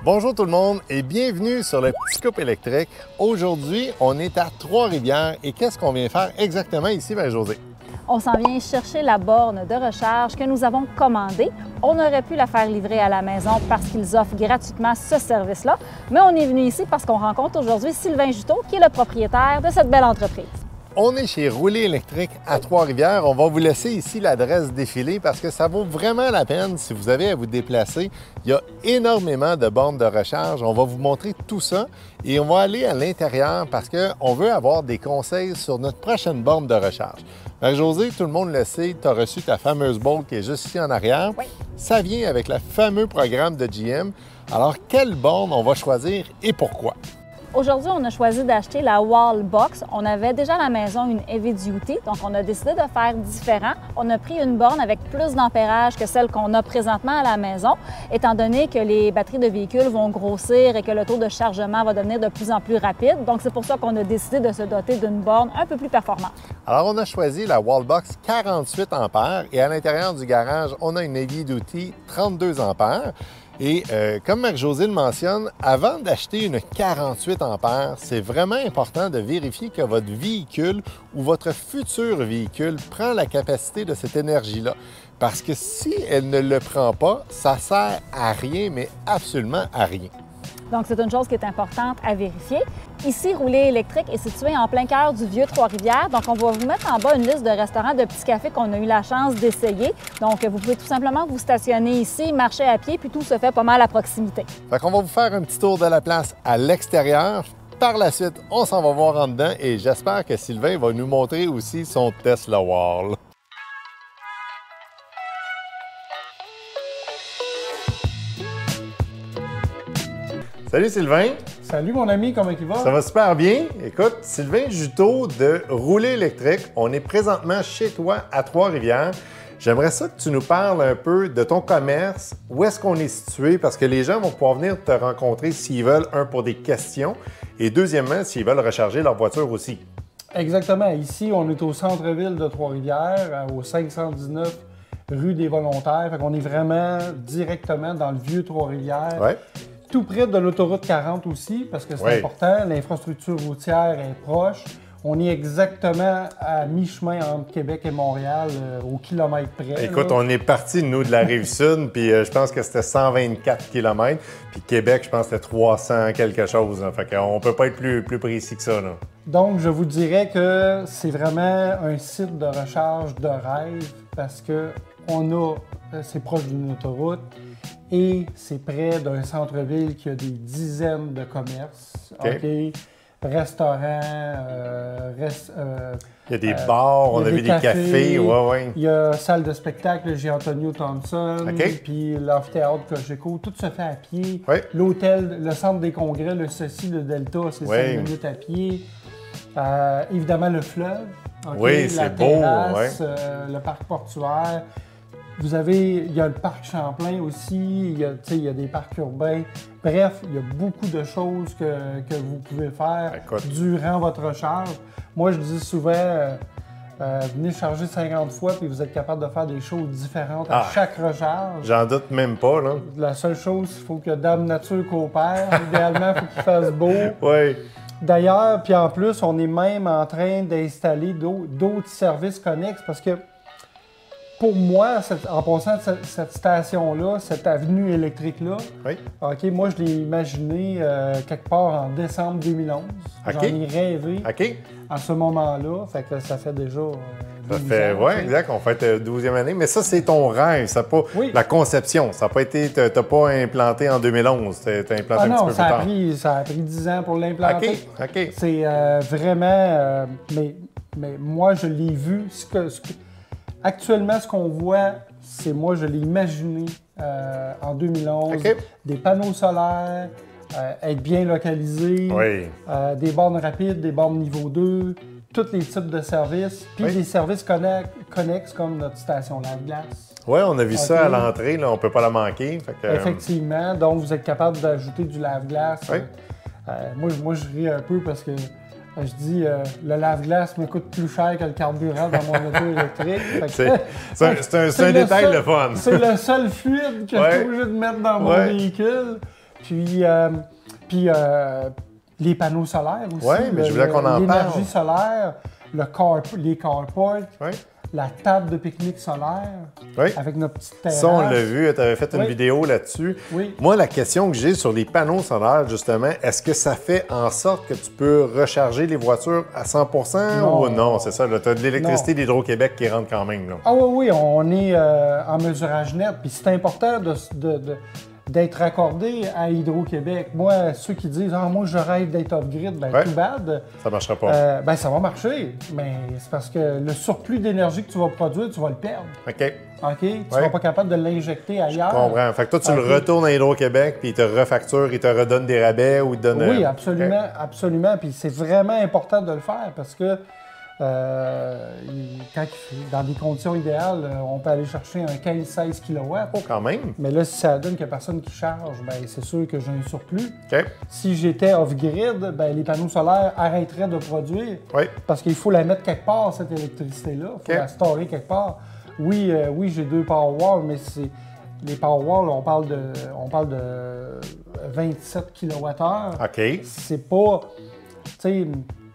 Bonjour tout le monde et bienvenue sur le Petit Scoop électrique. Aujourd'hui, on est à Trois-Rivières et qu'est-ce qu'on vient faire exactement ici, Marie-Josée? On s'en vient chercher la borne de recharge que nous avons commandée. On aurait pu la faire livrer à la maison parce qu'ils offrent gratuitement ce service-là, mais on est venu ici parce qu'on rencontre aujourd'hui Sylvain Juteau, qui est le propriétaire de cette belle entreprise. On est chez Rouler électrique à Trois-Rivières. On va vous laisser ici l'adresse défilée parce que ça vaut vraiment la peine si vous avez à vous déplacer. Il y a énormément de bornes de recharge. On va vous montrer tout ça et on va aller à l'intérieur parce qu'on veut avoir des conseils sur notre prochaine borne de recharge. Marie-Josée, tout le monde le sait, tu as reçu ta fameuse Bolt qui est juste ici en arrière. Oui. Ça vient avec le fameux programme de GM. Alors, quelle borne on va choisir et pourquoi? Aujourd'hui, on a choisi d'acheter la Wallbox. On avait déjà à la maison une Heavy Duty, donc on a décidé de faire différent. On a pris une borne avec plus d'ampérage que celle qu'on a présentement à la maison, étant donné que les batteries de véhicules vont grossir et que le taux de chargement va devenir de plus en plus rapide. Donc, c'est pour ça qu'on a décidé de se doter d'une borne un peu plus performante. Alors, on a choisi la Wallbox 48 ampères et à l'intérieur du garage, on a une Heavy Duty 32 ampères. Et comme Marie-Josée le mentionne, avant d'acheter une 48 ampères, c'est vraiment important de vérifier que votre véhicule ou votre futur véhicule prend la capacité de cette énergie-là. Parce que si elle ne le prend pas, ça sert à rien, mais absolument à rien. Donc, c'est une chose qui est importante à vérifier. Ici, Rouler électrique est situé en plein cœur du vieux Trois-Rivières. Donc, on va vous mettre en bas une liste de restaurants, de petits cafés qu'on a eu la chance d'essayer. Donc, vous pouvez tout simplement vous stationner ici, marcher à pied, puis tout se fait pas mal à proximité. Fait qu'on va vous faire un petit tour de la place à l'extérieur. Par la suite, on s'en va voir en dedans et j'espère que Sylvain va nous montrer aussi son Tesla Wall. Salut Sylvain! Salut mon ami, comment il va? Ça va super bien. Écoute, Sylvain Juteau de Rouler électrique, on est présentement chez toi à Trois-Rivières. J'aimerais ça que tu nous parles un peu de ton commerce, où est-ce qu'on est situé, parce que les gens vont pouvoir venir te rencontrer s'ils veulent, un, pour des questions, et deuxièmement, s'ils veulent recharger leur voiture aussi. Exactement. Ici, on est au centre-ville de Trois-Rivières, au 519 rue des Volontaires. Fait qu'on est vraiment directement dans le vieux Trois-Rivières. Ouais. Tout près de l'autoroute 40 aussi, parce que c'est important. L'infrastructure routière est proche. On est exactement à mi-chemin entre Québec et Montréal, au kilomètre près. Écoute, là. on est parti, nous, de la Rive-Sud, puis je pense que c'était 124 km, puis Québec, je pense que c'était 300 quelque chose. Là. Fait qu'on peut pas être plus précis que ça. Là. Donc, je vous dirais que c'est vraiment un site de recharge de rêve, parce que c'est proche d'une autoroute, et c'est près d'un centre-ville qui a des dizaines de commerces, restaurants, il y a des bars, on a vu des cafés. Ouais. Il y a salle de spectacle J. Antonio Thompson, puis l'amphithéâtre Cogeco, tout se fait à pied. Ouais. L'hôtel, le centre des congrès, le Ceci, le Delta, c'est 5 minutes à pied. Évidemment, le fleuve, oui, la c'est beau, terrasse, le parc portuaire. Il y a le parc Champlain aussi, il y a des parcs urbains. Bref, il y a beaucoup de choses que vous pouvez faire durant votre recharge. Moi, je dis souvent, venez charger 50 fois puis vous êtes capable de faire des choses différentes à chaque recharge. J'en doute même pas, là. La seule chose, il faut que Dame Nature coopère. Idéalement, il faut qu'il fasse beau. Oui. D'ailleurs, puis en plus, on est même en train d'installer d'autres services connexes parce que pour moi, en passant cette station-là, cette avenue électrique-là, moi, je l'ai imaginé quelque part en décembre 2011. J'en ai rêvé à ce moment-là. Fait que ça fait déjà 12 ans. Oui, exact. On fait 12e année. Mais ça, c'est ton rêve. Ça pas la conception. Ça n'a pas été... Tu n'as pas implanté en 2011. Tu as implanté un petit peu plus tard. Ça a pris 10 ans pour l'implanter. OK. C'est vraiment... mais moi, je l'ai vu. Actuellement, ce qu'on voit, c'est moi, je l'ai imaginé en 2011. Des panneaux solaires, être bien localisés, des bornes rapides, des bornes niveau 2, tous les types de services, puis des services connexes comme notre station lave-glace. Oui, on a vu ça à l'entrée, là, on ne peut pas la manquer. Fait que, effectivement, donc vous êtes capable d'ajouter du lave-glace. Moi, je ris un peu parce que je dis, le lave-glace me coûte plus cher que le carburant dans mon auto électrique. C'est un détail de fun. C'est le seul fluide que je suis obligé de mettre dans mon véhicule. Puis les panneaux solaires aussi. Oui, mais je voulais qu'on en parle. L'énergie solaire, les carports. Oui. La table de pique-nique solaire, oui. Avec notre petite terrasse. Ça, on l'a vu, tu avais fait une vidéo là-dessus. Oui. Moi, la question que j'ai sur les panneaux solaires, justement, est-ce que ça fait en sorte que tu peux recharger les voitures à 100 non. ou non? C'est ça, tu as de l'électricité d'Hydro-Québec qui rentre quand même. Là. Ah oui, on est en mesurage net. Puis c'est important d'être raccordé à Hydro-Québec. Moi, ceux qui disent « Ah, moi, je rêve d'être off-grid », ben too bad. Ça marchera pas. Ben ça va marcher, mais c'est parce que le surplus d'énergie que tu vas produire, tu vas le perdre. OK. OK? Tu ne seras pas capable de l'injecter ailleurs. Je comprends. Fait que toi, tu le retournes à Hydro-Québec, puis ils te refacturent, ils te redonnent des rabais ou ils te donnent... Oui, absolument, absolument. Puis c'est vraiment important de le faire parce que dans des conditions idéales, on peut aller chercher un 15-16 kW. Oh, quand même! Mais là, si ça donne qu'il n'y a personne qui charge, bien, c'est sûr que j'ai un surplus. OK. Si j'étais off-grid, bien, les panneaux solaires arrêteraient de produire. Oui. Parce qu'il faut la mettre quelque part, cette électricité-là. Il faut la storer quelque part. Oui, j'ai 2 Powerwall, mais les Powerwall, on parle de 27 kWh. OK. C'est pas... Tu sais,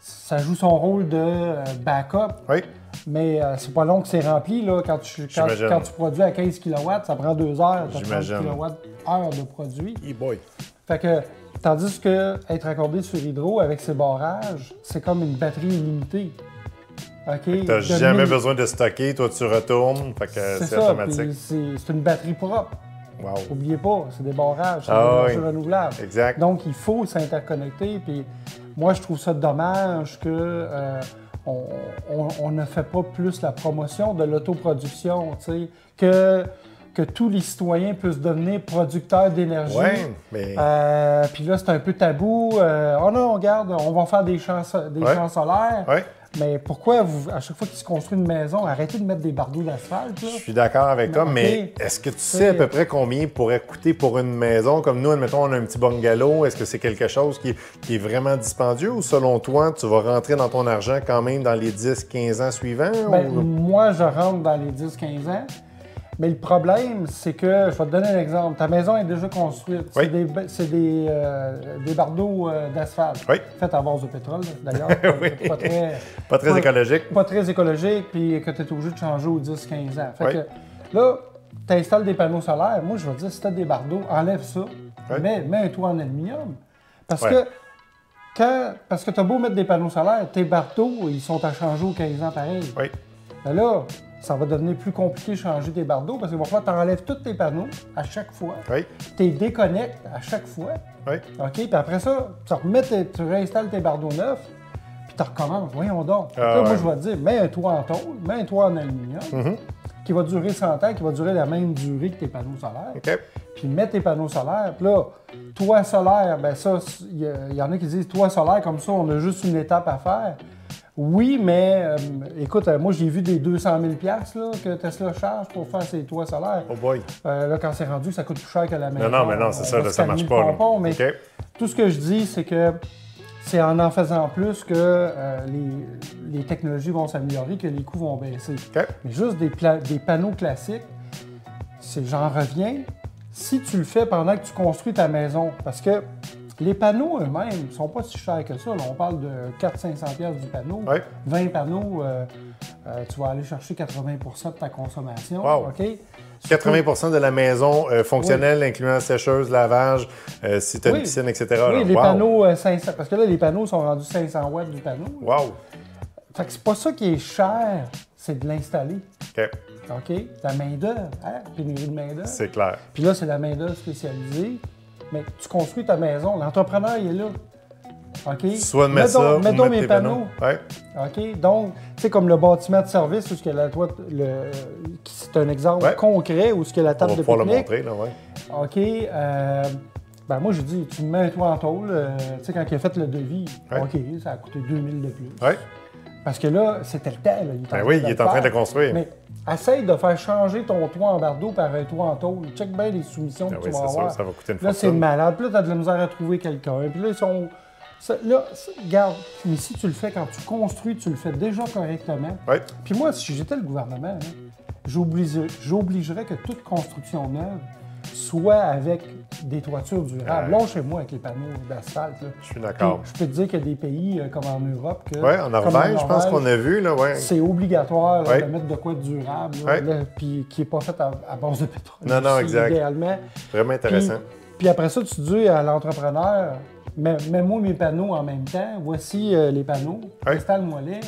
ça joue son rôle de backup, mais c'est pas long que c'est rempli. Là, quand tu produis à 15 kW, ça prend 2 heures, tu as 30 kWh de produit. E-boy. Fait que, tandis que être accordé sur Hydro avec ses barrages, c'est comme une batterie illimitée. Okay? Tu n'as jamais besoin de stocker, toi tu retournes, fait que c'est automatique. C'est une batterie propre. Wow. N'oubliez pas, c'est des barrages, c'est des énergies renouvelables. Exact. Donc, il faut s'interconnecter. Puis moi, je trouve ça dommage que on ne fait pas plus la promotion de l'autoproduction, que tous les citoyens puissent devenir producteurs d'énergie. Oui, mais... Puis là, c'est un peu tabou. Oh non, regarde, on va faire des champs solaires. Oui. Mais pourquoi, à chaque fois qu'il se construit une maison, arrêtez de mettre des bardeaux d'asphalte? Je suis d'accord avec toi, mais est-ce que tu sais à peu près combien pourrait coûter pour une maison? Comme nous, admettons, on a un petit bungalow. Est-ce que c'est quelque chose qui est vraiment dispendieux ou selon toi, tu vas rentrer dans ton argent quand même dans les 10-15 ans suivants? Moi, je rentre dans les 10-15 ans. Mais le problème, c'est que, je vais te donner un exemple. Ta maison est déjà construite. Oui. C'est des bardeaux d'asphalte. Oui. Faits à base de pétrole, d'ailleurs. Oui. Pas très écologique. Pas très écologique, puis que tu es obligé de changer aux 10-15 ans. Fait que là, tu installes des panneaux solaires. Moi, je vais te dire, si tu as des bardeaux, enlève ça. Mets un toit en aluminium. Parce que tu as beau mettre des panneaux solaires, tes bardeaux, ils sont à changer aux 15 ans pareil. Oui. Mais là, ça va devenir plus compliqué de changer tes bardeaux parce qu'il va falloir que tu enlèves tous tes panneaux à chaque fois. Oui. Tu les déconnectes à chaque fois. Oui. OK? Puis après ça, tu réinstalles tes bardeaux neufs, puis tu recommences. Voyons donc. Moi, je vais te dire, mets un toit en tôle, mets un toit en aluminium, qui va durer 100 ans, qui va durer la même durée que tes panneaux solaires. OK. Puis mets tes panneaux solaires. Puis là, toit solaire, bien ça, il y en a qui disent toit solaire, comme ça, on a juste une étape à faire. Oui, mais écoute, moi j'ai vu des 200 000 $ que Tesla charge pour faire ses toits solaires. Oh boy! Là, quand c'est rendu, ça coûte plus cher que la maison. Non, mais non, c'est ça, là, ça marche pas. Mais tout ce que je dis, c'est que c'est en faisant plus que les technologies vont s'améliorer, que les coûts vont baisser. Okay. Mais juste des panneaux classiques, j'en reviens, si tu le fais pendant que tu construis ta maison, parce que les panneaux eux-mêmes ne sont pas si chers que ça. Là, on parle de 400-500$ du panneau. 20 panneaux, tu vas aller chercher 80 % de ta consommation. Wow. Okay? 80 % de la maison fonctionnelle, incluant sécheuse, lavage, si tu as une piscine, etc. Oui, les panneaux 500, parce que là, les panneaux sont rendus 500 watts du panneau. Wow! Fait que c'est pas ça qui est cher, c'est de l'installer. OK. OK? La main-d'œuvre, pénurie de main-d'œuvre. C'est clair. Puis là, c'est la main-d'œuvre spécialisée. Mais tu construis ta maison, l'entrepreneur, il est là. OK? Soit de mettre ça, mets donc mes panneaux. Ouais. OK? Donc, tu sais, comme le bâtiment de service, où c'est un exemple concret, où ce que la table de pique-nique. On va pouvoir le montrer, là, OK? Moi, j'ai dit, tu me mets un toit en tôle. Tu sais, quand il a fait le devis, OK, ça a coûté 2000 de plus. Ouais. Parce que là, c'était le temps. Là, il est en train de construire. Mais essaye de faire changer ton toit en bardeau par un toit en tôle. Check bien les soumissions que tu vas avoir. Ça va coûter une là, c'est malade. Puis là, tu as de la misère à trouver quelqu'un. Puis là, ils sont... regarde, mais si tu le fais quand tu construis, tu le fais déjà correctement. Ouais. Puis moi, si j'étais le gouvernement, j'obligerais que toute construction neuve soit avec des toitures durables. Là, chez moi, avec les panneaux d'asphalte. Je suis d'accord. Je peux te dire qu'il y a des pays comme en Europe que... Oui, en Norvège, je pense qu'on a vu. Là, ouais. C'est obligatoire là, de mettre de quoi de durable, puis qui n'est pas fait à base de pétrole. Non, exact. Idéalement. Vraiment intéressant. Puis après ça, tu dis à l'entrepreneur, mets-moi mes panneaux en même temps, voici les panneaux, installe-moi-les.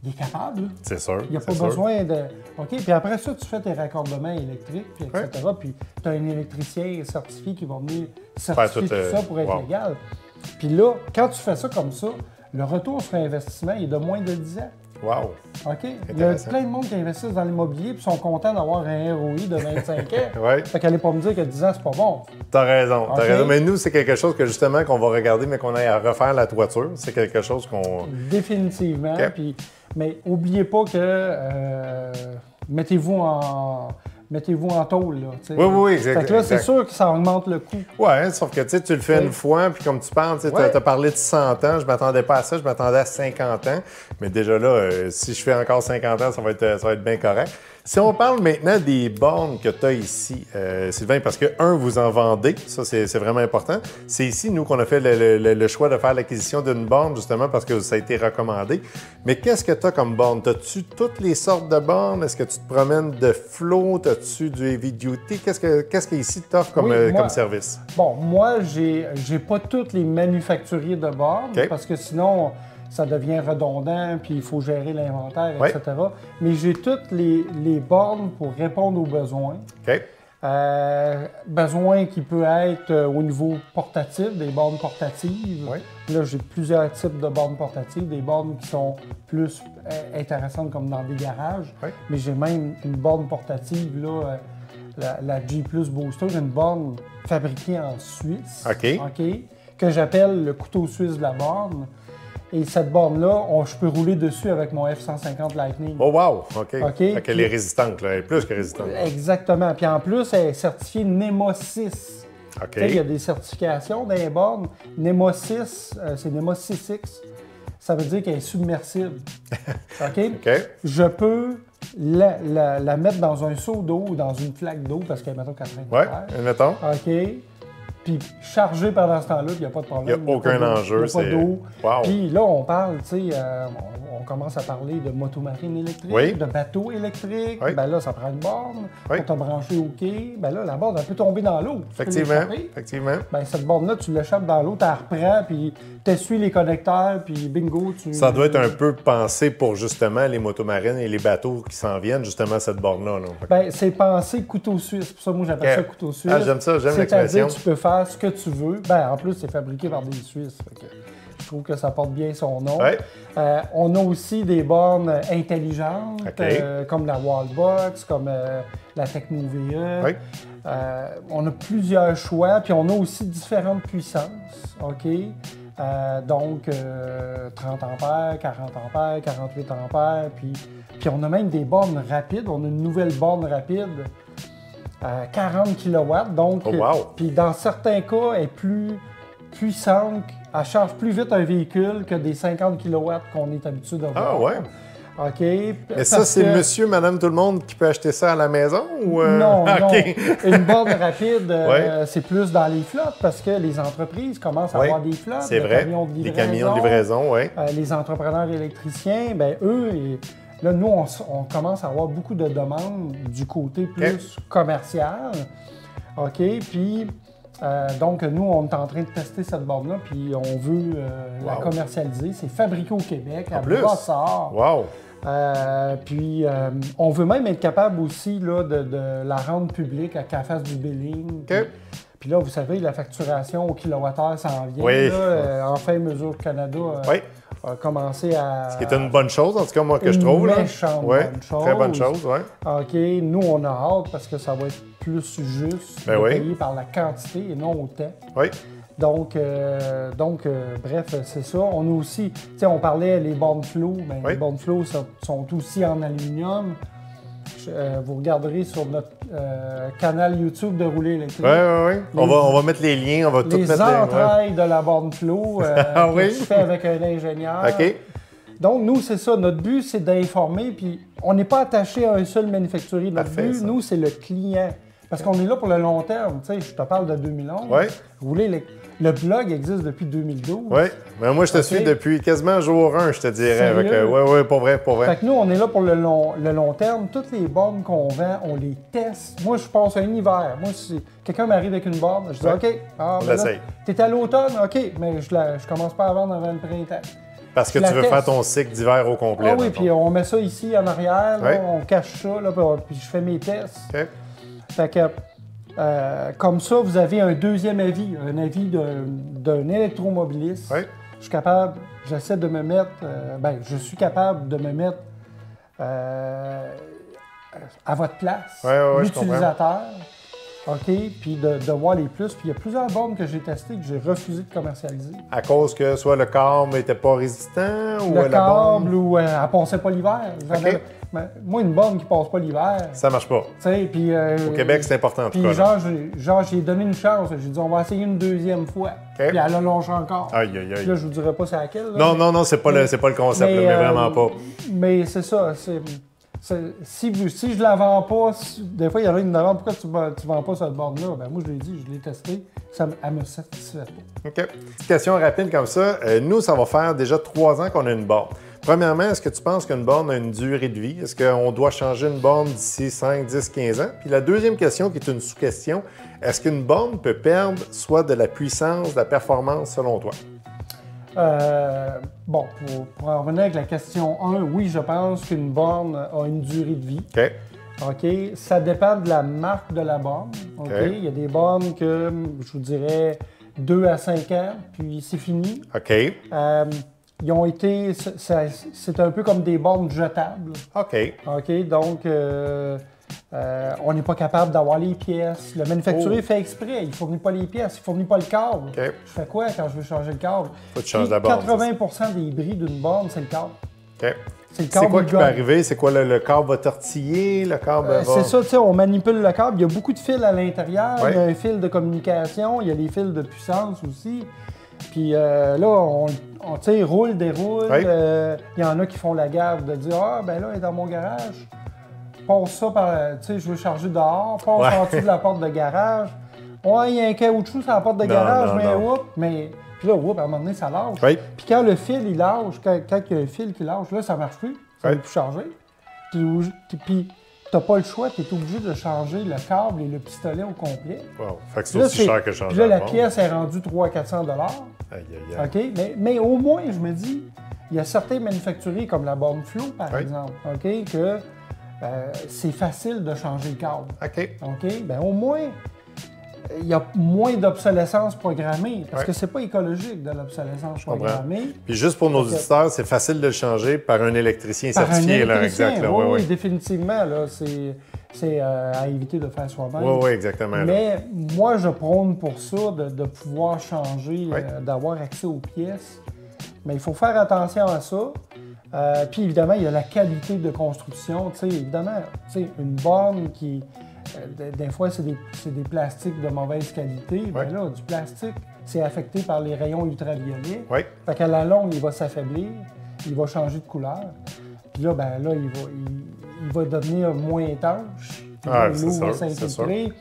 Il est capable. C'est sûr. Il n'y a pas besoin de... OK, puis après ça, tu fais tes raccordements électriques, puis etc. Puis tu as un électricien certifié qui va venir certifier tout ça pour être légal. Puis là, quand tu fais ça comme ça, le retour sur investissement est de moins de 10 ans. Wow! OK? Il y a plein de monde qui investissent dans l'immobilier et sont contents d'avoir un ROI de 25 ans. Fait qu'allez pas me dire que 10 ans, c'est pas bon. T'as raison, t'as raison. Mais nous, c'est quelque chose que justement qu'on va regarder, mais qu'on ait à refaire la toiture. C'est quelque chose qu'on... Définitivement. Okay. Mais n'oubliez pas que mettez-vous en tôle, là. T'sais. Oui, exactement. Fait que là, c'est sûr que ça augmente le coût. Oui, sauf que tu le fais une fois, puis comme tu parles, tu as parlé de 100 ans, je m'attendais pas à ça, je m'attendais à 50 ans. Mais déjà là, si je fais encore 50 ans, ça va être bien correct. Si on parle maintenant des bornes que tu as ici, Sylvain, parce que, vous en vendez, ça c'est vraiment important. C'est ici, nous, qu'on a fait le choix de faire l'acquisition d'une borne, justement, parce que ça a été recommandé. Mais qu'est-ce que tu as comme borne? As-tu toutes les sortes de bornes? Est-ce que tu te promènes de flow? As-tu du heavy duty? Qu'est-ce que ici t'offre comme service? Bon, moi, j'ai pas tous les manufacturiers de bornes, parce que sinon... ça devient redondant, puis il faut gérer l'inventaire, etc. Mais j'ai toutes les bornes pour répondre aux besoins. Besoins qui peuvent être au niveau portatif, des bornes portatives. Là, j'ai plusieurs types de bornes portatives, des bornes qui sont plus intéressantes comme dans des garages. Mais j'ai même une borne portative, là, la G+ Booster, une borne fabriquée en Suisse, que j'appelle le couteau suisse de la borne. Et cette borne-là, je peux rouler dessus avec mon F-150 Lightning. Oh wow! OK. Fait qu'elle est résistante, là. Elle est plus que résistante. Exactement. Puis en plus, elle est certifiée NEMA 6. Il y a des certifications dans les bornes. NEMA 6, c'est NEMA 6X. Ça veut dire qu'elle est submersible. Je peux la mettre dans un seau d'eau ou dans une flaque d'eau parce qu'elle est, mettons, 80 mettons. Puis chargé pendant ce temps-là, il n'y a pas de problème. Il n'y a aucun enjeu. Il n'y a pas d'eau. Wow. Puis là, on parle, tu sais, on commence à parler de motomarine électrique, de bateau électrique. Ben là, ça prend une borne. On t'a branché au quai. Ben là, la borne, elle peut tomber dans l'eau. Effectivement. Ben cette borne-là, tu l'échappes dans l'eau, tu la reprends, puis tu essuies les connecteurs, puis bingo, Ça doit être un peu pensé pour justement les motomarines et les bateaux qui s'en viennent, justement, cette borne-là. Ben c'est pensé couteau suisse. Pour ça, moi, j'appelle ça couteau suisse. Ah, j'aime ça, j'aime l'expression. Tu peux faire ce que tu veux. Ben, en plus, c'est fabriqué par des Suisses. Je trouve que ça porte bien son nom. On a aussi des bornes intelligentes, comme la Wallbox, comme la Tecmo-VE. On a plusieurs choix, puis on a aussi différentes puissances. Donc, 30 ampères, 40 ampères, 48 ampères, puis on a même des bornes rapides. On a une nouvelle borne rapide. 40 kW, donc, puis dans certains cas, elle est plus puissante, elle charge plus vite un véhicule que des 50 kW qu'on est habitué de voir. Ah ouais? Mais ça, c'est monsieur, madame, tout le monde qui peut acheter ça à la maison? Ou Non, non. Une borne rapide, c'est plus dans les flottes parce que les entreprises commencent à avoir des flottes, c'est vrai. Des camions de livraison, les entrepreneurs électriciens, ben eux... Là, nous, on commence à avoir beaucoup de demandes du côté plus commercial. Puis, donc, nous, on est en train de tester cette borne-là, puis on veut la commercialiser. C'est fabriqué au Québec, à Brossard. Puis, on veut même être capable aussi là, de la rendre publique, qu'elle fasse du billing. Puis là, vous savez, la facturation au kilowattheure s'en vient. Enfin, Mesure Canada a commencé à... Ce qui est une bonne chose, en tout cas, moi, que je trouve. Une méchante bonne chose. Très bonne chose, nous, on a hâte parce que ça va être plus juste de payer par la quantité et non au temps. Donc, bref, c'est ça. On a aussi, tu sais, on parlait des bornes flow. Les bornes flow sont aussi en aluminium. Vous regarderez sur notre canal YouTube de Rouler électrique. On va mettre les liens, on va tout mettre les entrailles de la borne flow que je fais avec un ingénieur. Donc, nous, c'est ça. Notre but, c'est d'informer. Puis, on n'est pas attaché à un seul manufacturier. Notre but, nous, c'est le client. Parce qu'on est là pour le long terme. Tu sais, je te parle de 2011. Oui. Le blog existe depuis 2012. Oui, mais moi, je te suis depuis quasiment jour 1, je te dirais. Oui, pour vrai. Fait que nous, on est là pour le long terme. Toutes les bornes qu'on vend, on les teste. Moi, je passe un hiver. Moi, si quelqu'un m'arrive avec une borne, je dis OK, on l'essaye. T'es à l'automne, OK, mais je commence pas à vendre avant le printemps. Parce que tu veux faire ton cycle d'hiver au complet. Ah oui, puis on met ça ici en arrière, là, on cache ça, là, puis je fais mes tests. OK. Fait que, comme ça, vous avez un deuxième avis, un avis d'un électromobiliste. Oui. J'essaie de me mettre, je suis capable de me mettre à votre place, l'utilisateur, OK, puis de voir les plus. Puis il y a plusieurs bornes que j'ai testées que j'ai refusé de commercialiser. À cause que soit le câble n'était pas résistant ou le câble ou elle ne passait pas l'hiver. Okay. Moi, une borne qui ne passe pas l'hiver... Ça marche pas. Puis, au Québec, c'est important en tout cas. Puis j'ai donné une chance. J'ai dit, on va essayer une deuxième fois. Okay. Puis elle a longé encore. Aïe. Là, je vous dirai pas c'est laquelle. Là, non, c'est pas le concept, mais vraiment pas. Mais c'est ça. Si je la vends pas, des fois, il y en a qui me demandent pourquoi tu vends pas cette borne-là. Ben, moi, je l'ai dit, je l'ai testée, elle me satisfait pas. OK. Petite question rapide comme ça. Nous, ça va faire déjà 3 ans qu'on a une borne. Premièrement, est-ce que tu penses qu'une borne a une durée de vie? Est-ce qu'on doit changer une borne d'ici 5, 10, 15 ans? Puis la deuxième question, qui est une sous-question, est-ce qu'une borne peut perdre soit de la puissance, de la performance selon toi? Pour en revenir avec la question 1, oui, je pense qu'une borne a une durée de vie. OK. OK. Ça dépend de la marque de la borne. OK. Il y a des bornes que, je vous dirais, 2 à 5 ans, puis c'est fini. OK. Ils ont été... C'est un peu comme des bornes jetables. OK. OK. Donc, on n'est pas capable d'avoir les pièces. Le manufacturier fait exprès. Il ne fournit pas les pièces, il ne fournit pas le câble. Okay. Je fais quoi quand je veux changer le câble? Faut que tu changes la borne. 80% des bris d'une borne, c'est le câble. OK. C'est quoi qui peut arriver? C'est quoi, le câble va tortiller? Le câble va... C'est ça, tu sais, on manipule le câble. Il y a beaucoup de fils à l'intérieur. Il y a un fil de communication. Il y a les fils de puissance aussi. Puis là, on roule, déroule. Il y en a qui font la gaffe de dire « Ah, ben là, elle est dans mon garage. Passe ça par... Tu sais, je veux charger dehors. Passe en dessous de la porte de garage. Ouais, il y a un caoutchouc sur la porte de garage. Mais puis là, à un moment donné, ça lâche. Oui. Puis quand le fil, il lâche, quand il y a un fil qui lâche, là, ça ne marche plus. Ça ne veut plus charger. Puis tu n'as pas le choix. Tu es obligé de changer le câble et le pistolet au complet. Wow. Fait que c'est aussi cher que changer. Puis là, la pièce est rendue 300-400 $. Aïe. OK? Mais au moins, je me dis, il y a certains manufacturiers, comme la borne Flow, par exemple, OK, que c'est facile de changer le câble. OK? Bien, au moins, il y a moins d'obsolescence programmée, parce que c'est pas écologique de l'obsolescence programmée. Puis juste pour nos auditeurs, c'est facile de le changer par un électricien certifié. Oui, définitivement. C'est à éviter de faire soi-même. Oui, exactement. Mais moi, je prône pour ça, de pouvoir changer, d'avoir accès aux pièces. Mais il faut faire attention à ça. Puis évidemment, il y a la qualité de construction. Évidemment, une borne qui... des fois, c'est des plastiques de mauvaise qualité. Bien là, du plastique, c'est affecté par les rayons ultraviolets. Fait qu'à la longue, il va s'affaiblir, il va changer de couleur. Puis là, il va devenir moins étanche. L'eau va s'infiltrer.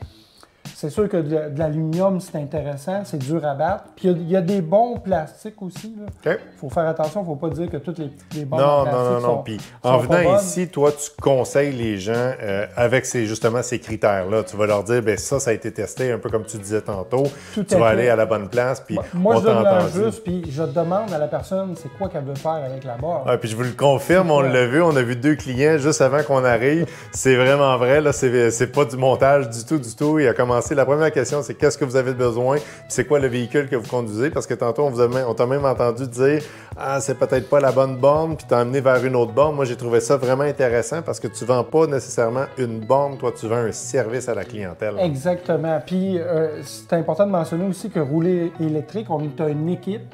C'est sûr que de l'aluminium, c'est intéressant, c'est dur à battre. Puis il y a des bons plastiques aussi. Il faut faire attention, il ne faut pas dire que toutes les bornes en plastique sont... Puis en venant ici, toi, tu conseilles les gens avec justement ces critères-là. Tu vas leur dire, bien ça a été testé, un peu comme tu disais tantôt. Tu vas aller à la bonne place, puis moi, je donne juste, puis je demande à la personne c'est quoi qu'elle veut faire avec la borne. Puis je vous le confirme, on l'a vu, on a vu 2 clients juste avant qu'on arrive. C'est vraiment vrai, là, c'est pas du montage du tout. Il a commencé. La première question, c'est qu'est-ce que vous avez besoin, puis c'est quoi le véhicule que vous conduisez, parce que tantôt, on t'a même entendu dire « Ah, c'est peut-être pas la bonne borne », puis t'as emmené vers une autre borne. Moi, j'ai trouvé ça vraiment intéressant parce que tu vends pas nécessairement une borne, toi, tu vends un service à la clientèle. Exactement. Puis, c'est important de mentionner aussi que rouler électrique, on est une équipe.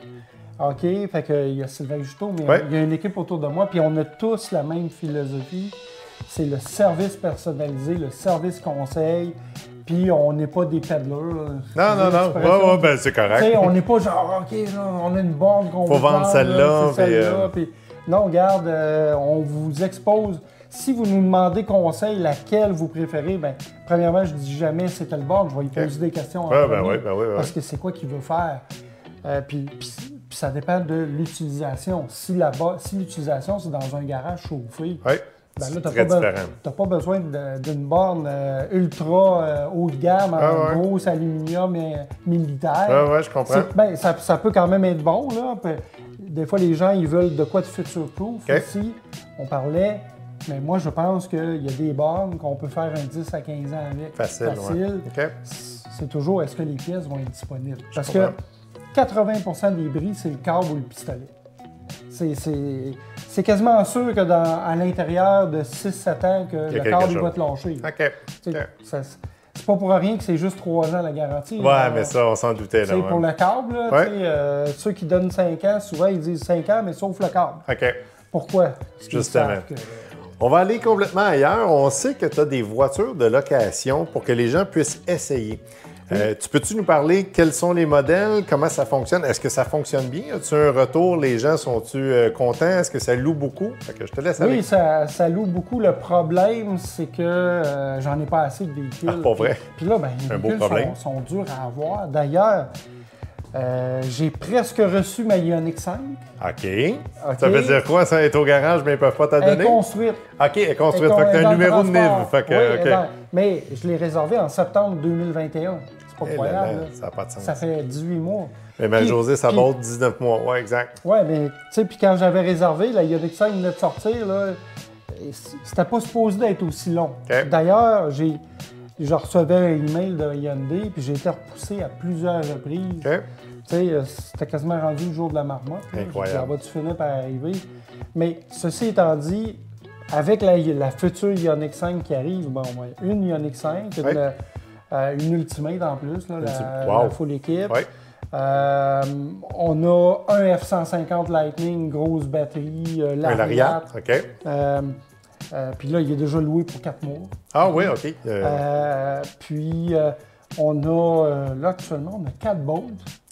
OK? Fait qu'il y a Sylvain Juteau, mais il y a une équipe autour de moi, puis on a tous la même philosophie. C'est le service personnalisé, le service conseil. Puis on n'est pas des peddlers. Non. Ouais, ben c'est correct. T'sais, on n'est pas genre, OK, là, on a une borne qu'on faut vendre celle-là. Puis... Non, regarde, on vous expose. si vous nous demandez conseil, laquelle vous préférez, bien, premièrement, je dis jamais c'est telle borne, je vais lui poser des questions en premier, parce que c'est quoi qu'il veut faire. Puis ça dépend de l'utilisation. Si l'utilisation, c'est dans un garage chauffé, ben là, tu n'as pas besoin d'une borne ultra haut de gamme en gros aluminium militaire. Je comprends. Ça peut quand même être bon, là. Des fois, les gens, ils veulent de quoi de future-proof aussi. On parlait, mais moi, je pense qu'il y a des bornes qu'on peut faire un 10 à 15 ans avec. Facile. C'est toujours, est-ce que les pièces vont être disponibles? Parce que 80% des bris, c'est le câble ou le pistolet. C'est quasiment sûr que à l'intérieur de 6-7 ans, que le câble va te lâcher. C'est pas pour rien que c'est juste 3 ans la garantie. Mais ça, on s'en doutait. Là, pour le câble, ceux qui donnent 5 ans, souvent, ils disent 5 ans, mais sauf le câble. Pourquoi? Justement. On va aller complètement ailleurs. On sait que tu as des voitures de location pour que les gens puissent essayer. Tu peux-tu nous parler quels sont les modèles, comment ça fonctionne? Est-ce que ça fonctionne bien? As-tu un retour? Les gens sont-tu contents? Est-ce que ça loue beaucoup? Je te laisse aller. Oui, ça loue beaucoup. Le problème, c'est que j'en ai pas assez de véhicules. Pas vrai? Puis là, les véhicules sont durs à avoir. D'ailleurs, j'ai presque reçu ma Ioniq 5. OK. Ça veut dire quoi? Ça est au garage, mais ils ne peuvent pas te donner? Elle est construite. OK, elle est construite. Fait que tu as un numéro de NIV. Mais je l'ai réservé en septembre 2021. C'est pas croyable. Ça n'a pas de sens. Ça fait 18 mois. Mais José, ça vaut 19 mois. Oui, exact. Oui, mais tu sais, puis quand j'avais réservé, la Ioniq 5 venait de sortir, là, c'était pas supposé d'être aussi long. D'ailleurs, je recevais un email de Hyundai, puis j'ai été repoussé à plusieurs reprises. Tu sais, c'était quasiment rendu le jour de la marmotte. Incroyable. Ça va-tu finir par arriver? Mais ceci étant dit, avec la future Ioniq 5 qui arrive, une Ioniq 5, une Ultimate en plus, là, la full équipe. On a un F-150 Lightning, grosse batterie, Lariat. Puis là, il est déjà loué pour 4 mois. Ah oui, OK. Puis on a, là actuellement, on a 4 Bolt.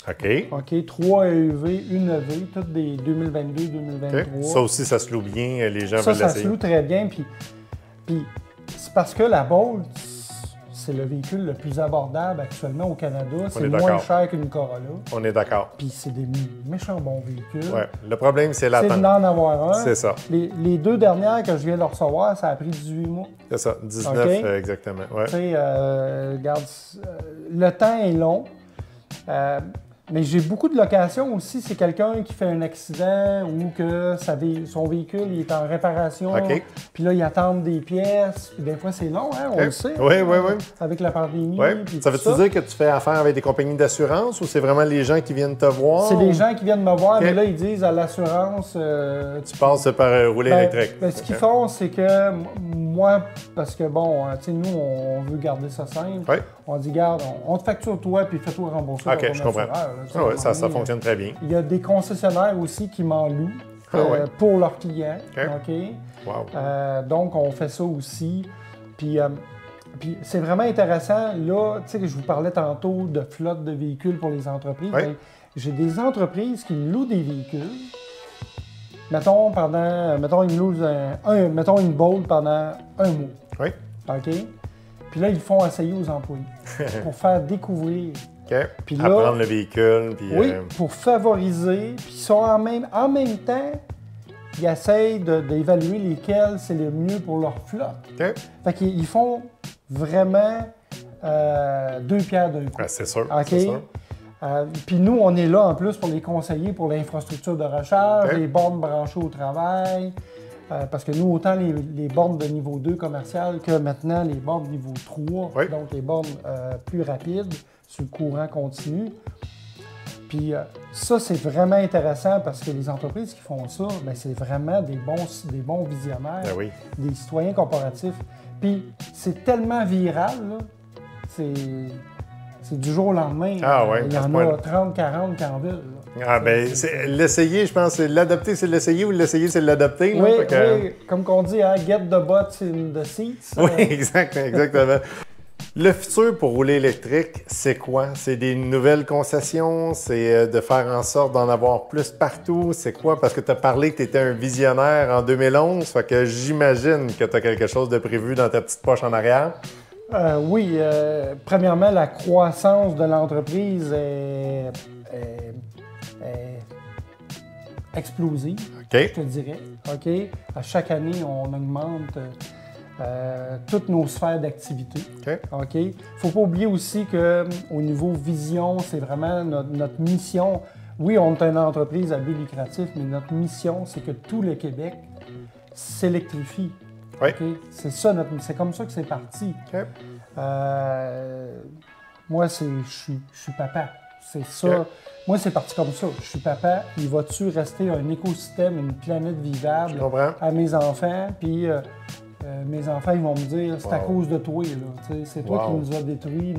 OK. 3 EV, une EV, toutes des 2022-2023. Ça aussi, ça se loue bien, les gens veulent l'essayer. Ça se loue très bien. Puis c'est parce que la Bolt, c'est le véhicule le plus abordable actuellement au Canada. C'est moins cher qu'une Corolla. On est d'accord. Puis c'est des méchants bons véhicules. Le problème, c'est l'attente. C'est d'en avoir un. C'est ça. Les 2 dernières que je viens de recevoir, ça a pris 18 mois. C'est ça, 19 exactement. Tu sais, regarde, le temps est long. Mais j'ai beaucoup de locations aussi. C'est quelqu'un qui fait un accident ou que son véhicule il est en réparation. Puis là, ils attendent des pièces. Puis des fois, c'est long, hein? On le sait. Oui. Avec la pandémie. Ça veut-tu dire que tu fais affaire avec des compagnies d'assurance ou c'est vraiment les gens qui viennent te voir? C'est les gens qui viennent me voir, mais là, ils disent à l'assurance... tu passes par rouler électrique. Ce qu'ils font, c'est que moi, parce que bon, tu sais, nous, on veut garder ça simple. On dit, garde, on te facture toi, puis fais-toi rembourser par ton assureur. Ça fonctionne très bien. Il y a des concessionnaires aussi qui m'en louent pour leurs clients. Donc, on fait ça aussi. Puis c'est vraiment intéressant. Là, tu sais, je vous parlais tantôt de flotte de véhicules pour les entreprises. J'ai des entreprises qui me louent des véhicules. Mettons, ils me louent mettons une Bolt pendant un mois. OK? Puis là, ils font essayer aux employés pour faire découvrir. Puis là, apprendre le véhicule. Puis, pour favoriser. Puis ils sont en même temps, ils essayent d'évaluer lesquels c'est le mieux pour leur flotte. Fait qu'ils font vraiment 2 pierres d'un coup. C'est sûr. C'est sûr. Puis nous, on est là en plus pour les conseiller pour l'infrastructure de recharge, les bornes branchées au travail. Parce que nous, autant les bornes de niveau 2 commercial que maintenant les bornes de niveau 3, donc les bornes plus rapides sur le courant continu. Puis ça, c'est vraiment intéressant parce que les entreprises qui font ça, c'est vraiment des bons visionnaires, des citoyens corporatifs. Puis c'est tellement viral, là, c'est du jour au lendemain. Il y en a 30, 40 qui en veulent. L'essayer, je pense, c'est l'adopter, c'est l'essayer ou l'essayer, c'est l'adopter. Oui, comme qu'on dit, get the butts in the seats. Oui, exactement. Le futur pour rouler électrique, c'est quoi? C'est des nouvelles concessions? C'est de faire en sorte d'en avoir plus partout? C'est quoi? Parce que tu as parlé que tu étais un visionnaire en 2011, fait que j'imagine que tu as quelque chose de prévu dans ta petite poche en arrière. Oui. Premièrement, la croissance de l'entreprise est explosive, je te dirais. OK? À chaque année, on augmente toutes nos sphères d'activité. OK? Il ne faut pas oublier aussi qu'au niveau vision, c'est vraiment notre mission. Oui, on est une entreprise à but lucratif, mais notre mission, c'est que tout le Québec s'électrifie. Oui. Okay? C'est comme ça que c'est parti. Okay. Moi, je suis papa. C'est ça. Okay. Moi, c'est parti comme ça. Je suis papa. Il va-tu rester un écosystème, une planète vivable à mes enfants? Puis mes enfants, ils vont me dire, c'est à cause de toi. C'est toi qui nous a détruits,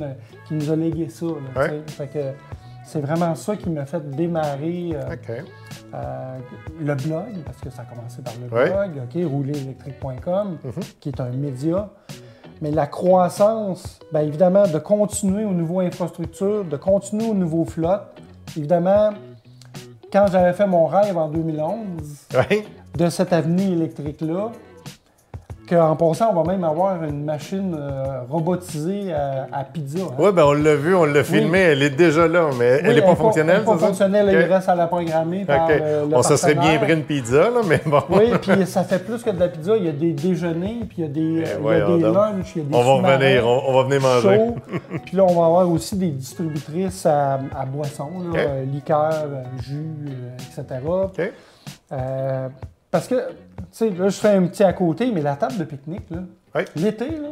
qui nous a légué ça. Là, fait que c'est vraiment ça qui m'a fait démarrer le blog, parce que ça a commencé par le blog, roulerélectrique.com, qui est un média. Mais la croissance, bien évidemment, de continuer au niveau infrastructure, de continuer au niveau flotte. Évidemment, quand j'avais fait mon rêve en 2011 de cette avenue électrique-là, qu'en passant, on va même avoir une machine robotisée à pizza. Hein? Oui, bien on l'a vu, on l'a filmé, elle est déjà là, mais elle n'est pas fonctionnelle, c'est ça? Elle n'est pas fonctionnelle, il reste à la programmer par le on se serait bien pris une pizza, là, mais bon. Oui, puis ça fait plus que de la pizza. Il y a des déjeuners, puis il y a des lunchs, il y a des on va venir manger. Puis là, on va avoir aussi des distributrices à boissons, liqueurs, jus, etc. Parce que, tu sais, là, je fais un petit à côté, mais la table de pique-nique, là, l'été, là,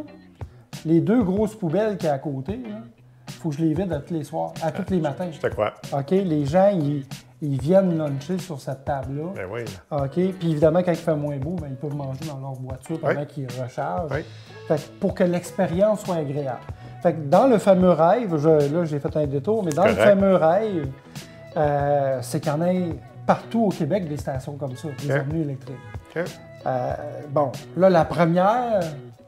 les 2 grosses poubelles qu'il y a à côté, il faut que je les vide à tous les soirs, à tous les matins. Je te crois. OK? Les gens, ils viennent luncher sur cette table-là. Ben oui. OK? Puis évidemment, quand il fait moins beau, ils peuvent manger dans leur voiture pendant qu'ils rechargent. Fait que pour que l'expérience soit agréable. Fait que dans le fameux rêve, là, j'ai fait un détour, mais dans le fameux rêve, c'est qu'il y en ait partout au Québec des stations comme ça, des avenues électriques. Bon, là, la première,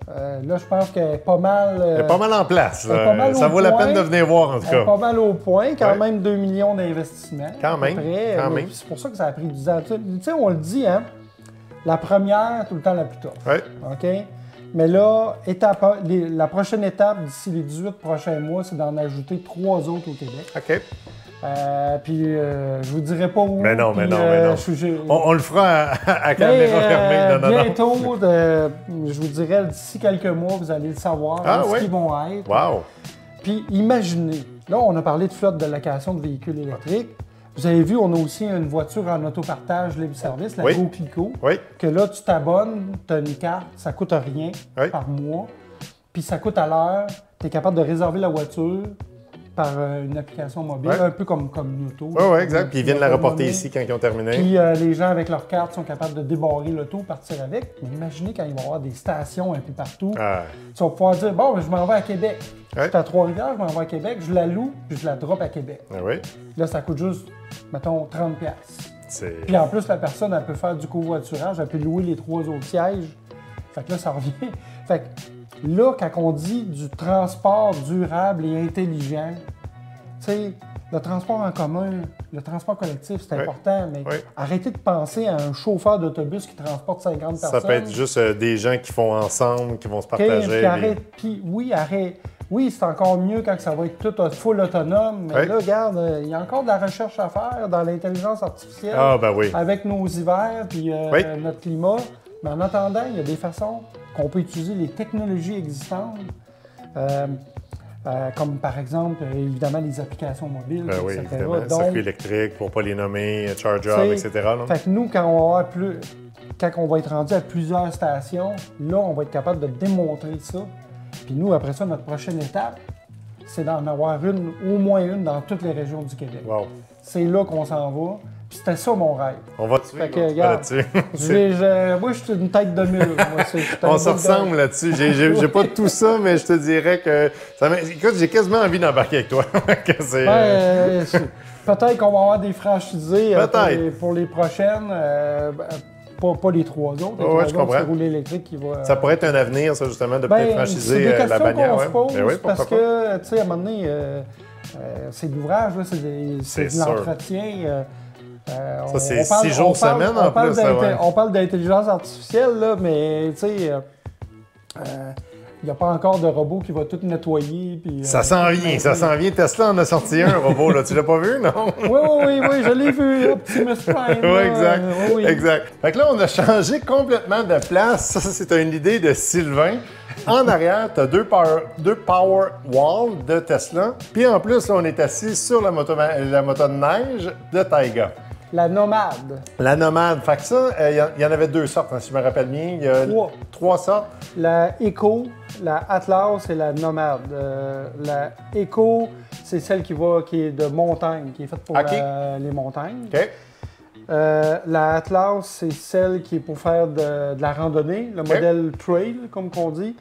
là, je pense qu'elle est pas mal... elle est pas mal en place. Ça vaut la peine de venir voir, en tout cas. Elle est pas mal au point. Quand même 2 millions d'investissements. Quand même. C'est pour ça que ça a pris 10 ans. Tu sais, on le dit, hein, la première, tout le temps la plus tough. OK? Mais là, la prochaine étape, d'ici les 18 prochains mois, c'est d'en ajouter 3 autres au Québec. OK. Puis je vous dirai pas où. Mais non. On le fera à caméra fermée. Bientôt, je vous dirai d'ici quelques mois, vous allez le savoir, ce qu'ils vont être. Wow. Puis imaginez, là, on a parlé de flotte de location de véhicules électriques. Vous avez vu, on a aussi une voiture en autopartage libre-service, la GoClico, que là, tu t'abonnes, tu as une carte, ça coûte rien par mois, puis ça coûte à l'heure, tu es capable de réserver la voiture par une application mobile, un peu comme une auto. Oui, exact. Puis ils viennent la reporter ici quand ils ont terminé. Puis les gens avec leur carte sont capables de débarrer l'auto, partir avec. Mais imaginez quand il va y avoir des stations un peu partout. Tu vas pouvoir dire, bon, je m'en vais à Québec. Je suis à Trois-Rivières, je m'en vais à Québec, je la loue, puis je la drop à Québec. Là, ça coûte juste, mettons, 30$. Puis en plus, la personne, elle peut faire du covoiturage, elle peut louer les 3 autres sièges. Fait que là, ça revient. Fait que là, quand on dit du transport durable et intelligent, tu sais, le transport en commun, le transport collectif, c'est important, mais arrêtez de penser à un chauffeur d'autobus qui transporte 50 personnes. Ça peut être juste des gens qui font ensemble, qui vont se partager. Oui, c'est encore mieux quand ça va être tout full autonome, mais là, regarde, il y a encore de la recherche à faire dans l'intelligence artificielle avec nos hivers puis notre climat. Mais en attendant, il y a des façons qu'on peut utiliser les technologies existantes, comme par exemple, évidemment, les applications mobiles, etc. Évidemment, circuit électrique, pour ne pas les nommer, charge-up, etc. Là. Fait que nous, quand on va être rendu à plusieurs stations, là, on va être capable de démontrer ça. Puis nous, après ça, notre prochaine étape, c'est d'en avoir au moins une dans toutes les régions du Québec. Wow. C'est là qu'on s'en va. Puis c'était ça mon rêve. On va dessus. Fait que, regarde, moi, je suis une tête de mule. On se ressemble là-dessus. J'ai pas tout ça, mais je te dirais que... Écoute, j'ai quasiment envie d'embarquer avec toi. Peut-être qu'on va avoir des franchisés pour les prochaines. pas les trois autres. Les Oui, je trois autres, comprends. c'est rouler électrique qui va... Ça pourrait être un avenir, ça, justement, de peut-être franchiser c'est des la bannière. qu'on se pose, Ben oui, parce pourquoi pas. que, tu sais, à un moment donné, c'est de l'ouvrage, là, c'est de sûr. l'entretien. Ça, c'est 6 jours semaine, en plus. On parle d'intelligence artificielle, là, mais, tu sais... il n'y a pas encore de robot qui va tout nettoyer. Puis, ça s'en vient, ça s'en vient. Tesla en a sorti un robot, là. Tu l'as pas vu, non? Oui, je l'ai vu, Optimus Prime. Oui, exact. Oui. Exact. Fait que là, on a changé complètement de place. Ça, c'est une idée de Sylvain. En arrière, tu as deux power walls de Tesla. Puis en plus, là, on est assis sur la moto de neige de Taiga. La Nomade. La Nomade. Fait que ça, il y en avait 2 sortes, hein, si je me rappelle bien. Il y a 3 sortes. La Eco, la Atlas et la Nomade. La Eco, c'est celle qui est de montagne, qui est faite pour les montagnes. OK. La Atlas, c'est celle qui est pour faire de la randonnée, le modèle trail, comme on dit.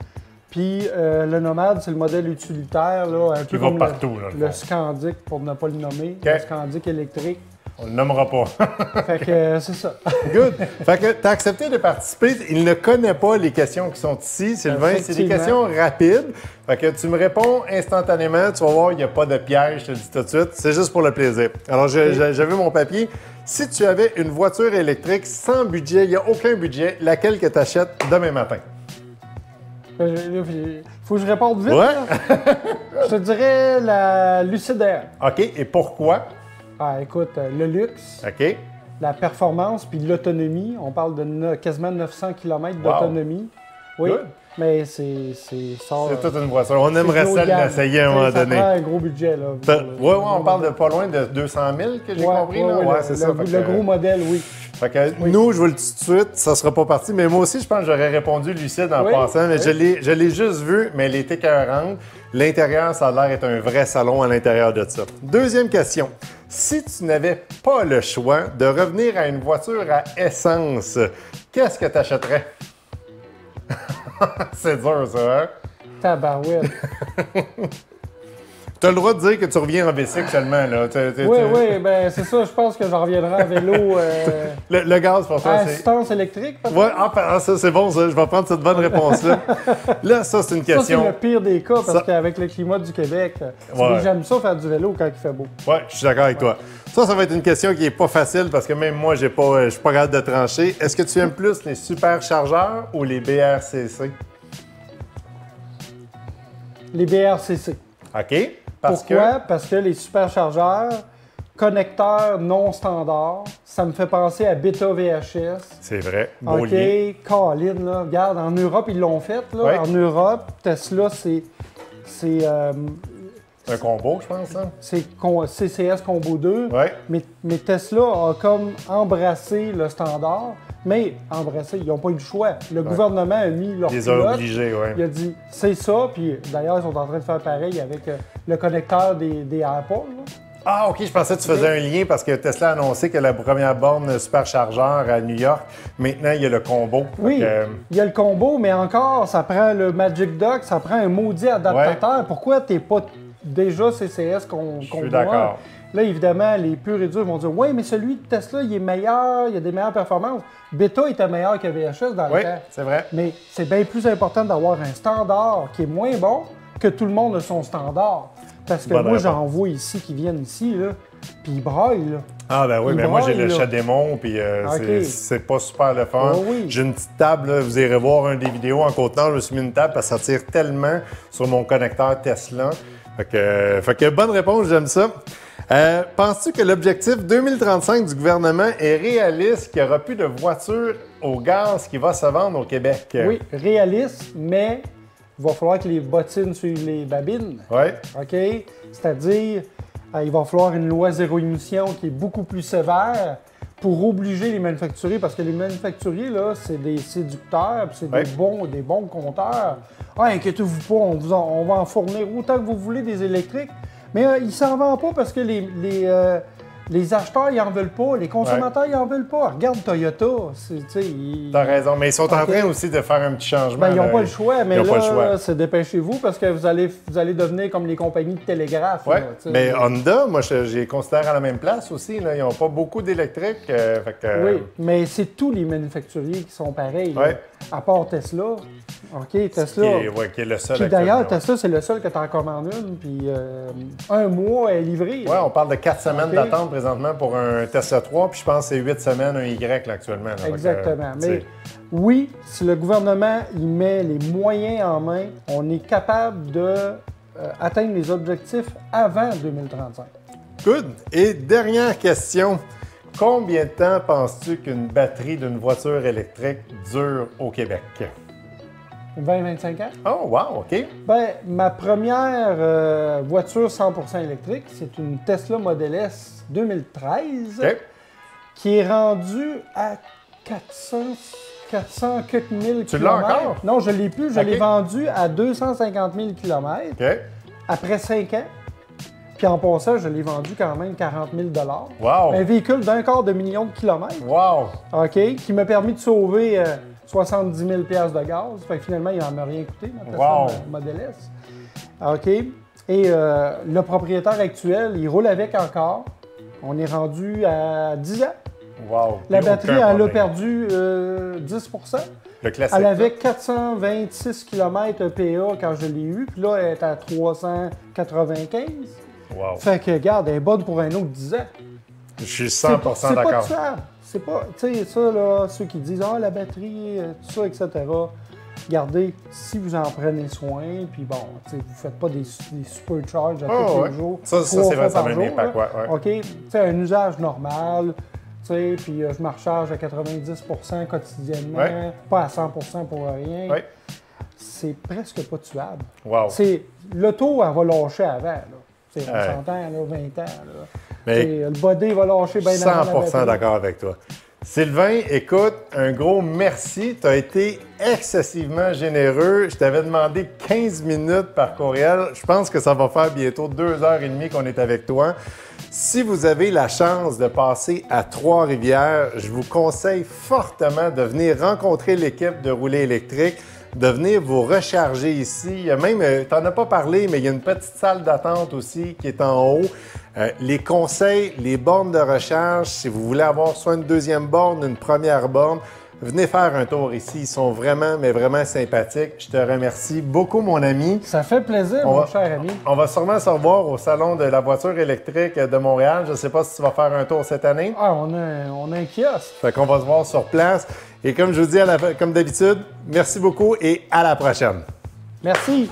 Puis le Nomade, c'est le modèle utilitaire, là, un peu va comme partout, le Scandic, pour ne pas le nommer, Okay. le Scandic électrique. On le nommera pas. Fait que c'est ça. Good. Fait que tu as accepté de participer. Il ne connaît pas les questions qui sont ici, Sylvain. C'est des questions rapides. Fait que tu me réponds instantanément. Tu vas voir, il n'y a pas de piège, je te le dis tout de suite. C'est juste pour le plaisir. Alors, j'avais mon papier. Si tu avais une voiture électrique sans budget, il n'y a aucun budget, laquelle que tu achètes demain matin? Faut que je réponde vite. Ouais. Là. Je te dirais la Lucid Air. OK. Et pourquoi? Ah, écoute, le luxe, OK. la performance, puis l'autonomie. On parle de quasiment 900 km d'autonomie. Oui, Good. mais c'est ça. C'est toute une voiture. On aimerait haut ça de gamme. l'essayer à un moment donné. Ça prend un gros budget, là. Oui, on parle de pas loin de 200 000, que j'ai compris. Là. Ouais, c'est ça. Le gros modèle, oui. Fait que nous, je vous le dis tout de suite, ça sera pas parti. Mais moi aussi, je pense que j'aurais répondu lucide en passant. Mais je l'ai juste vu, mais elle est écœurante. L'intérieur, ça a l'air d'être un vrai salon à l'intérieur de ça. Deuxième question. Si tu n'avais pas le choix de revenir à une voiture à essence, qu'est-ce que tu achèterais? C'est dur, ça, hein? Tabarouette. Tu as le droit de dire que tu reviens en bicycle seulement, là. Oui, ben c'est ça. Je pense que j'en reviendrai à vélo. Le gaz, pour toi, c'est... Assistance électrique, peut-être? Ouais, ça, c'est bon, ça. Je vais prendre cette bonne réponse-là. Là, ça, c'est une question... Ça, c'est le pire des cas, parce qu'avec le climat du Québec, j'aime ça faire du vélo quand il fait beau. Oui, je suis d'accord avec toi. Ça va être une question qui n'est pas facile, parce que même moi, je suis pas capable de trancher. Est-ce que tu aimes plus les superchargeurs ou les BRCC? Les BRCC. OK. Pourquoi? Parce que les superchargeurs, connecteurs non standards, ça me fait penser à Beta VHS. C'est vrai. OK, Colin, là, regarde, en Europe, ils l'ont fait. Là. Ouais. En Europe, Tesla, c'est un combo, je pense, hein? c'est CCS Combo 2. Ouais. Mais Tesla a comme embrassé le standard. Mais embrassé, ils n'ont pas eu le choix. Le gouvernement a mis leur les a obligés, oui. Il a dit, c'est ça. Puis d'ailleurs, ils sont en train de faire pareil avec le connecteur des AirPods. Là. Ah, OK, je pensais que tu faisais un lien parce que Tesla a annoncé que la première borne superchargeur à New York, maintenant, il y a le combo. Oui, il y a le combo, mais encore, ça prend le Magic Dock, ça prend un maudit adaptateur. Ouais. Pourquoi tu n'es pas déjà CCS qu'on Je suis d'accord. Là, évidemment, les purs et durs vont dire « Oui, mais celui de Tesla, il est meilleur, il a des meilleures performances. Beta était meilleur que VHS dans le temps. » Oui, c'est vrai. Mais c'est bien plus important d'avoir un standard qui est moins bon que tout le monde a son standard. Parce que moi, j'en vois ici qui viennent ici, là, puis ils braillent. Là. Ah ben oui, mais moi j'ai le Chadémon, puis c'est pas super le fun. Oh, oui. J'ai une petite table, là, vous irez voir une des vidéos en Côte-Nord, je me suis mis une table parce que ça tire tellement sur mon connecteur Tesla. Fait que bonne réponse, j'aime ça. Penses-tu que l'objectif 2035 du gouvernement est réaliste, qu'il n'y aura plus de voitures au gaz qui va se vendre au Québec? Oui, réaliste, mais il va falloir que les bottines suivent les babines. Oui. OK? C'est-à-dire, il va falloir une loi zéro émission qui est beaucoup plus sévère pour obliger les manufacturiers, parce que les manufacturiers, là, c'est des séducteurs, puis c'est des bons compteurs. Ah, inquiétez-vous pas, on va en fournir autant que vous voulez des électriques. Mais ils s'en vendent pas parce que Les acheteurs, ils n'en veulent pas. Les consommateurs, ils n'en veulent pas. Regarde Toyota. T'as raison, mais ils sont en train aussi de faire un petit changement. Ben, ils n'ont pas le choix, mais là, c'est dépêchez-vous parce que vous allez devenir comme les compagnies de télégraphe. Oui, mais Honda, moi, j'ai considéré à la même place aussi. Là. Ils n'ont pas beaucoup d'électrique. Oui, mais c'est tous les manufacturiers qui sont pareils. Ouais. À part Tesla. OK, Tesla. Qui est le seul. Puis d'ailleurs, Tesla, c'est le seul que tu en commandes une, puis un mois est livré. Oui, on parle de 4 semaines d'attente présentement pour un Tesla 3, puis je pense que c'est 8 semaines un Y là, actuellement. Là. Exactement. Mais oui, si le gouvernement il met les moyens en main, on est capable de atteindre les objectifs avant 2035. Good. Et dernière question. Combien de temps penses-tu qu'une batterie d'une voiture électrique dure au Québec? 20-25 ans. Oh, wow, OK. Ben, ma première voiture 100% électrique, c'est une Tesla Model S 2013 qui est rendue à 400 quelques mille kilomètres. Tu l'as encore? Non, je ne l'ai plus. Je l'ai vendue à 250 000 km après 5 ans. Puis en passant, je l'ai vendu quand même 40 000 $. Wow! Un véhicule d'250 000 kilomètres. Wow! OK, qui m'a permis de sauver 70 000 $ de gaz. Fait que finalement, il n'en a rien coûté, ma Tesla Model S. OK. Et le propriétaire actuel, il roule avec encore. On est rendu à 10 ans. Wow! La batterie, elle a perdu 10 Le classique. Elle avait 426 km EPA quand je l'ai eu, puis là, elle est à 395. Wow. Fait que, regarde, elle est bonne pour un autre 10 ans. Je suis 100% d'accord. C'est pas tuable. C'est pas, tu sais, ça, là, ceux qui disent, la batterie, tout ça, etc. Regardez, si vous en prenez soin, puis bon, tu sais, vous faites pas des supercharges à tous les jours. Ça c'est vrai, ça a un impact, OK? Tu sais, un usage normal, tu sais, puis je me recharge à 90% quotidiennement, pas à 100% pour rien. C'est presque pas tuable. Wow. L'auto, elle va lâcher avant, là. On s'entend, là, 20 ans. Là. Mais le body va lâcher bien avant. 100% d'accord avec toi. Sylvain, écoute, un gros merci. Tu as été excessivement généreux. Je t'avais demandé 15 minutes par courriel. Je pense que ça va faire bientôt 2h30 qu'on est avec toi. Si vous avez la chance de passer à Trois-Rivières, je vous conseille fortement de venir rencontrer l'équipe de Rouler électrique, de venir vous recharger ici. Il y a même, tu n'en as pas parlé, mais il y a une petite salle d'attente aussi qui est en haut. Les conseils, les bornes de recharge, si vous voulez avoir soit une deuxième borne, une première borne, venez faire un tour ici. Ils sont vraiment, mais vraiment sympathiques. Je te remercie beaucoup, mon ami. Ça fait plaisir, mon cher ami. On va sûrement se revoir au Salon de la voiture électrique de Montréal. Je ne sais pas si tu vas faire un tour cette année. On a un kiosque. Fait qu'on va se voir sur place. Et comme je vous dis, comme d'habitude, merci beaucoup et à la prochaine. Merci.